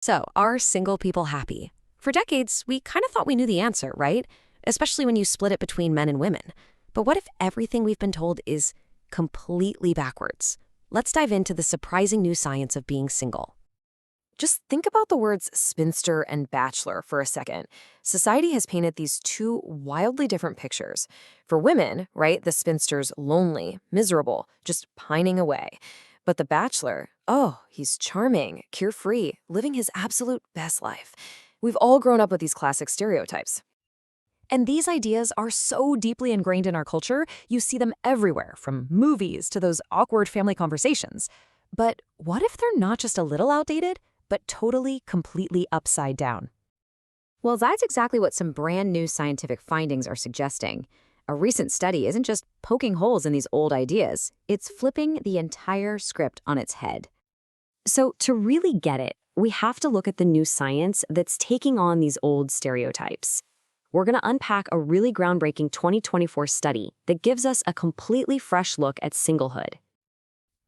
So, are single people happy? For decades, we kind of thought we knew the answer, right? Especially when you split it between men and women. But what if everything we've been told is completely backwards? Let's dive into the surprising new science of being single. Just think about the words spinster and bachelor for a second. Society has painted these two wildly different pictures. For women, right, the spinster's lonely, miserable, just pining away. But the bachelor, oh, he's charming, carefree, living his absolute best life. We've all grown up with these classic stereotypes. And these ideas are so deeply ingrained in our culture, you see them everywhere, from movies to those awkward family conversations. But what if they're not just a little outdated, but totally, completely upside down? Well, that's exactly what some brand new scientific findings are suggesting. A recent study isn't just poking holes in these old ideas, it's flipping the entire script on its head. So to really get it, we have to look at the new science that's taking on these old stereotypes. We're going to unpack a really groundbreaking 2024 study that gives us a completely fresh look at singlehood.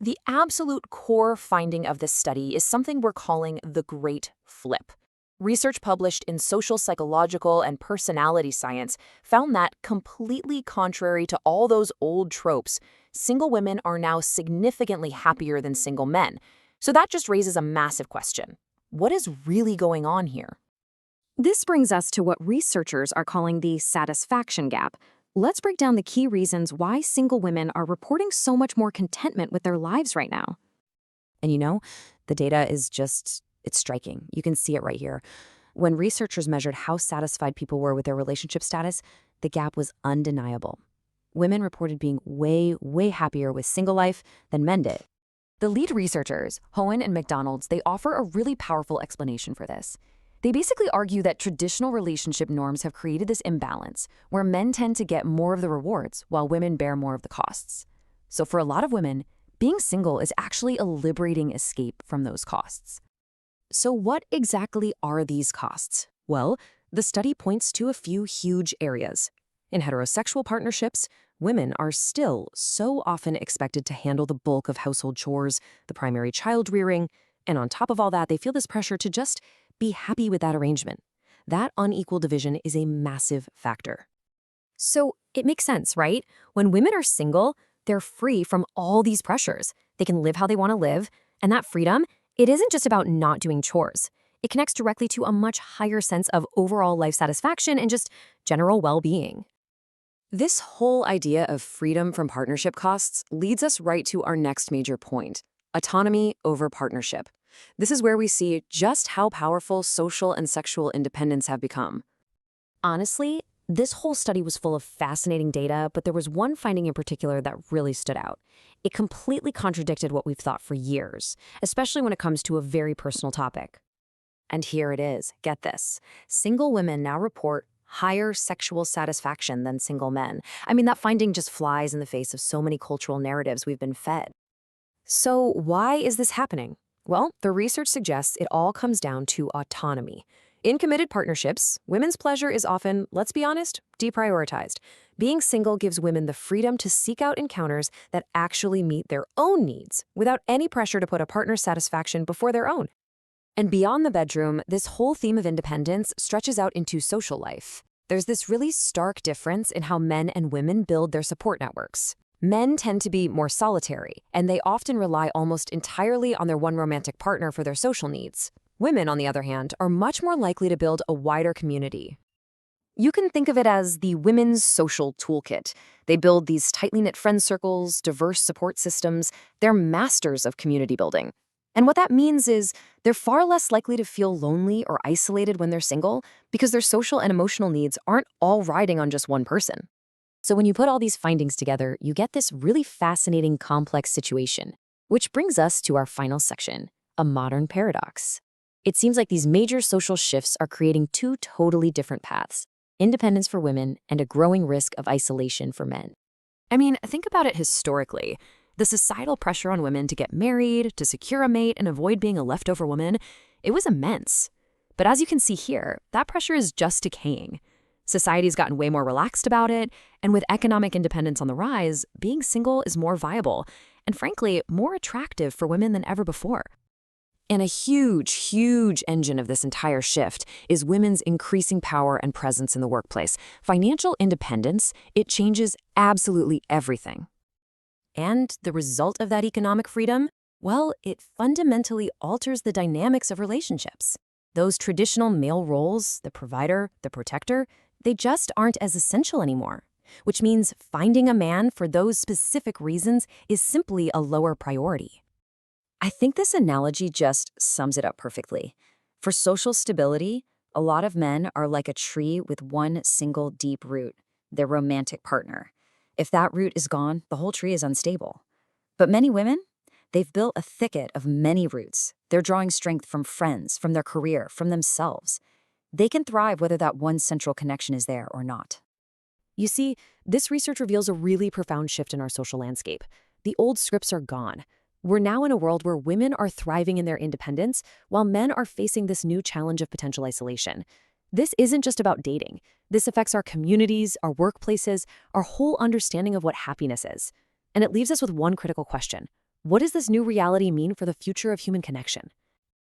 The absolute core finding of this study is something we're calling the Great Flip. Research published in Social Psychological and Personality Science found that, completely contrary to all those old tropes, single women are now significantly happier than single men. So that just raises a massive question. What is really going on here? This brings us to what researchers are calling the satisfaction gap. Let's break down the key reasons why single women are reporting so much more contentment with their lives right now. And the data is it's striking. You can see it right here. When researchers measured how satisfied people were with their relationship status, the gap was undeniable. Women reported being way, way happier with single life than men did. The lead researchers, Hohen and McDonald's, they offer a really powerful explanation for this. They basically argue that traditional relationship norms have created this imbalance where men tend to get more of the rewards while women bear more of the costs. So for a lot of women, being single is actually a liberating escape from those costs. So what exactly are these costs? Well, the study points to a few huge areas. In heterosexual partnerships, women are still so often expected to handle the bulk of household chores, the primary child rearing, and on top of all that, they feel this pressure to just be happy with that arrangement. That unequal division is a massive factor. So it makes sense, right? When women are single, they're free from all these pressures. They can live how they want to live, and that freedom, it isn't just about not doing chores. It connects directly to a much higher sense of overall life satisfaction and just general well-being. This whole idea of freedom from partnership costs leads us right to our next major point: autonomy over partnership. This is where we see just how powerful social and sexual independence have become. Honestly, this whole study was full of fascinating data, but there was one finding in particular that really stood out. It completely contradicted what we've thought for years, especially when it comes to a very personal topic. And here it is. Get this. Single women now report higher sexual satisfaction than single men. I mean, that finding just flies in the face of so many cultural narratives we've been fed. So why is this happening? Well, the research suggests it all comes down to autonomy. In committed partnerships, women's pleasure is often, let's be honest, deprioritized. Being single gives women the freedom to seek out encounters that actually meet their own needs, without any pressure to put a partner's satisfaction before their own. And beyond the bedroom, this whole theme of independence stretches out into social life. There's this really stark difference in how men and women build their support networks. Men tend to be more solitary, and they often rely almost entirely on their one romantic partner for their social needs. Women, on the other hand, are much more likely to build a wider community. You can think of it as the women's social toolkit. They build these tightly knit friend circles, diverse support systems. They're masters of community building. And what that means is they're far less likely to feel lonely or isolated when they're single because their social and emotional needs aren't all riding on just one person. So when you put all these findings together, you get this really fascinating, complex situation, which brings us to our final section, a modern paradox. It seems like these major social shifts are creating two totally different paths: independence for women and a growing risk of isolation for men. I mean, think about it historically. The societal pressure on women to get married, to secure a mate, and avoid being a leftover woman, it was immense. But as you can see here, that pressure is just decaying. Society's gotten way more relaxed about it, and with economic independence on the rise, being single is more viable and, frankly, more attractive for women than ever before. And a huge, huge engine of this entire shift is women's increasing power and presence in the workplace. Financial independence, it changes absolutely everything. And the result of that economic freedom? Well, it fundamentally alters the dynamics of relationships. Those traditional male roles, the provider, the protector, they just aren't as essential anymore, which means finding a man for those specific reasons is simply a lower priority. I think this analogy just sums it up perfectly. For social stability, a lot of men are like a tree with one single deep root, their romantic partner. If that root is gone, the whole tree is unstable. But many women, they've built a thicket of many roots. They're drawing strength from friends, from their career, from themselves. They can thrive whether that one central connection is there or not. You see, this research reveals a really profound shift in our social landscape. The old scripts are gone. We're now in a world where women are thriving in their independence, while men are facing this new challenge of potential isolation. This isn't just about dating. This affects our communities, our workplaces, our whole understanding of what happiness is. And it leaves us with one critical question. What does this new reality mean for the future of human connection?